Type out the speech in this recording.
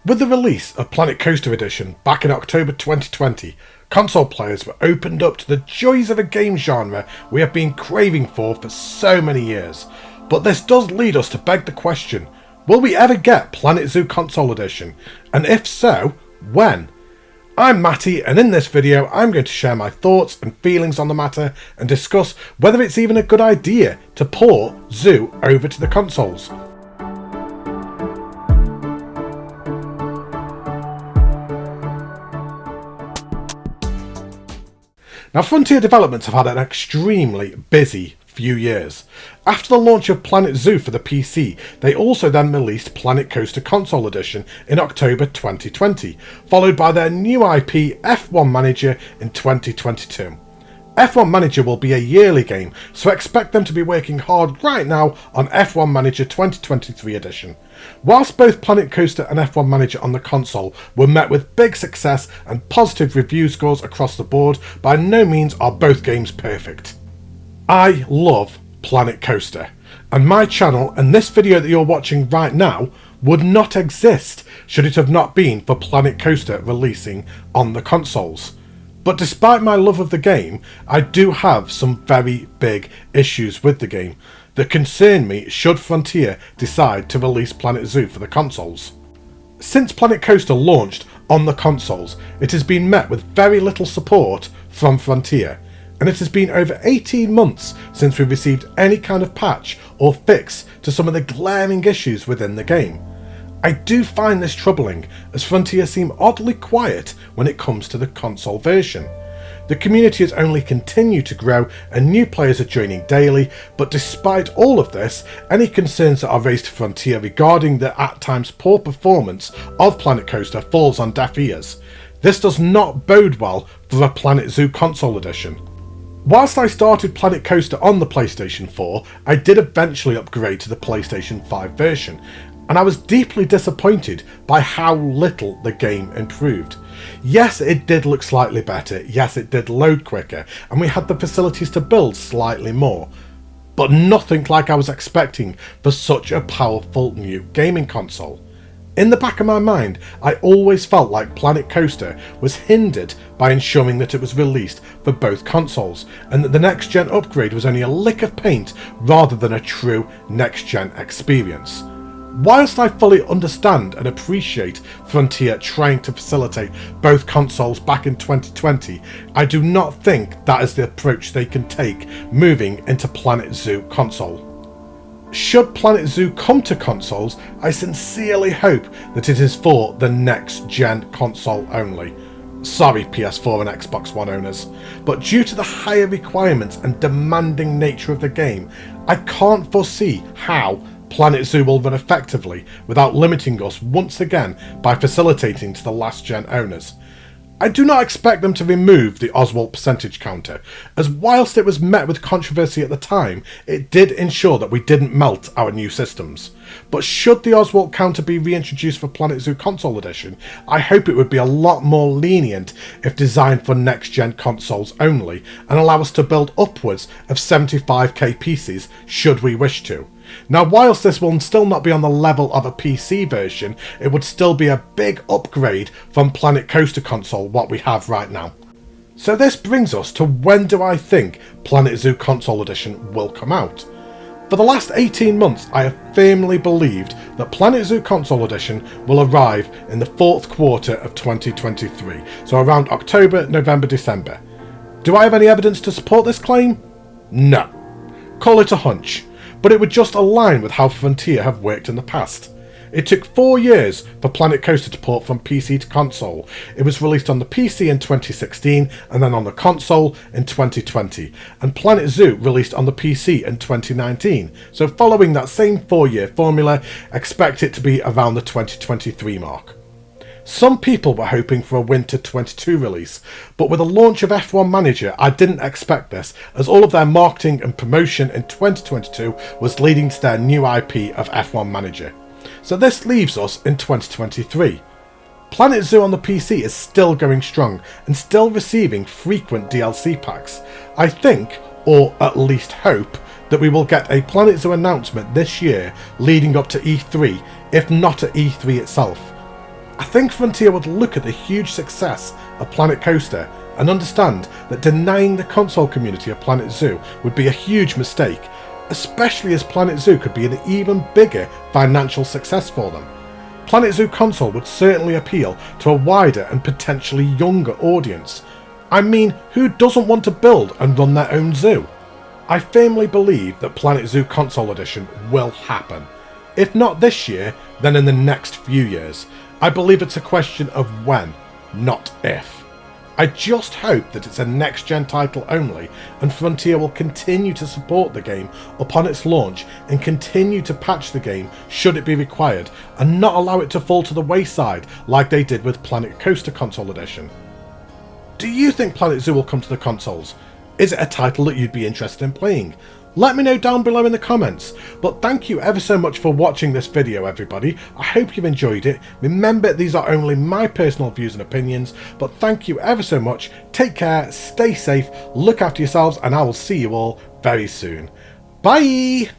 With the release of Planet Coaster Edition back in October 2020, console players were opened up to the joys of a game genre we have been craving for so many years. But this does lead us to beg the question, will we ever get Planet Zoo Console Edition? And if so, when? I'm Matty, and in this video I'm going to share my thoughts and feelings on the matter and discuss whether it's even a good idea to port Zoo over to the consoles. Now, Frontier Developments have had an extremely busy few years. After the launch of Planet Zoo for the PC, they also then released Planet Coaster Console Edition in October 2020, followed by their new IP F1 Manager in 2022. F1 Manager will be a yearly game, so expect them to be working hard right now on F1 Manager 2023 edition. Whilst both Planet Coaster and F1 Manager on the console were met with big success and positive review scores across the board, by no means are both games perfect. I love Planet Coaster, and my channel and this video that you're watching right now would not exist should it have not been for Planet Coaster releasing on the consoles. But despite my love of the game, I do have some very big issues with the game that concern me should Frontier decide to release Planet Zoo for the consoles. Since Planet Coaster launched on the consoles, it has been met with very little support from Frontier, and it has been over 18 months since we received any kind of patch or fix to some of the glaring issues within the game. I do find this troubling, as Frontier seem oddly quiet when it comes to the console version. The community has only continued to grow and new players are joining daily, but despite all of this, any concerns that are raised to Frontier regarding the at times poor performance of Planet Coaster falls on deaf ears. This does not bode well for a Planet Zoo Console Edition. Whilst I started Planet Coaster on the PlayStation 4, I did eventually upgrade to the PlayStation 5 version, and I was deeply disappointed by how little the game improved. Yes, it did look slightly better, yes it did load quicker, and we had the facilities to build slightly more, but nothing like I was expecting for such a powerful new gaming console. In the back of my mind, I always felt like Planet Coaster was hindered by ensuring that it was released for both consoles, and that the next gen upgrade was only a lick of paint rather than a true next gen experience. Whilst I fully understand and appreciate Frontier trying to facilitate both consoles back in 2020, I do not think that is the approach they can take moving into Planet Zoo console. Should Planet Zoo come to consoles, I sincerely hope that it is for the next gen console only. Sorry PS4 and Xbox One owners, but due to the higher requirements and demanding nature of the game, I can't foresee how Planet Zoo will run effectively without limiting us once again by facilitating to the last gen owners. I do not expect them to remove the Oswalt percentage counter, as whilst it was met with controversy at the time, it did ensure that we didn't melt our new systems. But should the Oswalt counter be reintroduced for Planet Zoo Console Edition, I hope it would be a lot more lenient if designed for next gen consoles only, and allow us to build upwards of 75k pieces should we wish to. Now, whilst this will still not be on the level of a PC version, it would still be a big upgrade from Planet Coaster console what we have right now. So this brings us to when do I think Planet Zoo Console Edition will come out? For the last 18 months I have firmly believed that Planet Zoo Console Edition will arrive in the fourth quarter of 2023, so around October, November, December. Do I have any evidence to support this claim? No. Call it a hunch. But it would just align with how Frontier have worked in the past. It took 4 years for Planet Coaster to port from PC to console. It was released on the PC in 2016 and then on the console in 2020, and Planet Zoo released on the PC in 2019, so following that same 4-year formula, expect it to be around the 2023 mark. Some people were hoping for a winter 22 release, but with the launch of F1 Manager I didn't expect this, as all of their marketing and promotion in 2022 was leading to their new IP of F1 Manager. So this leaves us in 2023. Planet Zoo on the PC is still going strong and still receiving frequent DLC packs. I think, or at least hope, that we will get a Planet Zoo announcement this year leading up to E3, if not at E3 itself. I think Frontier would look at the huge success of Planet Coaster and understand that denying the console community of Planet Zoo would be a huge mistake, especially as Planet Zoo could be an even bigger financial success for them. Planet Zoo console would certainly appeal to a wider and potentially younger audience. I mean, who doesn't want to build and run their own zoo? I firmly believe that Planet Zoo console edition will happen. If not this year, then in the next few years. I believe it's a question of when, not if. I just hope that it's a next-gen title only, and Frontier will continue to support the game upon its launch and continue to patch the game should it be required, and not allow it to fall to the wayside like they did with Planet Coaster Console Edition. Do you think Planet Zoo will come to the consoles? Is it a title that you'd be interested in playing? Let me know down below in the comments. But thank you ever so much for watching this video, everybody. I hope you've enjoyed it. Remember, these are only my personal views and opinions, but thank you ever so much. Take care, stay safe, look after yourselves, and I will see you all very soon. Bye!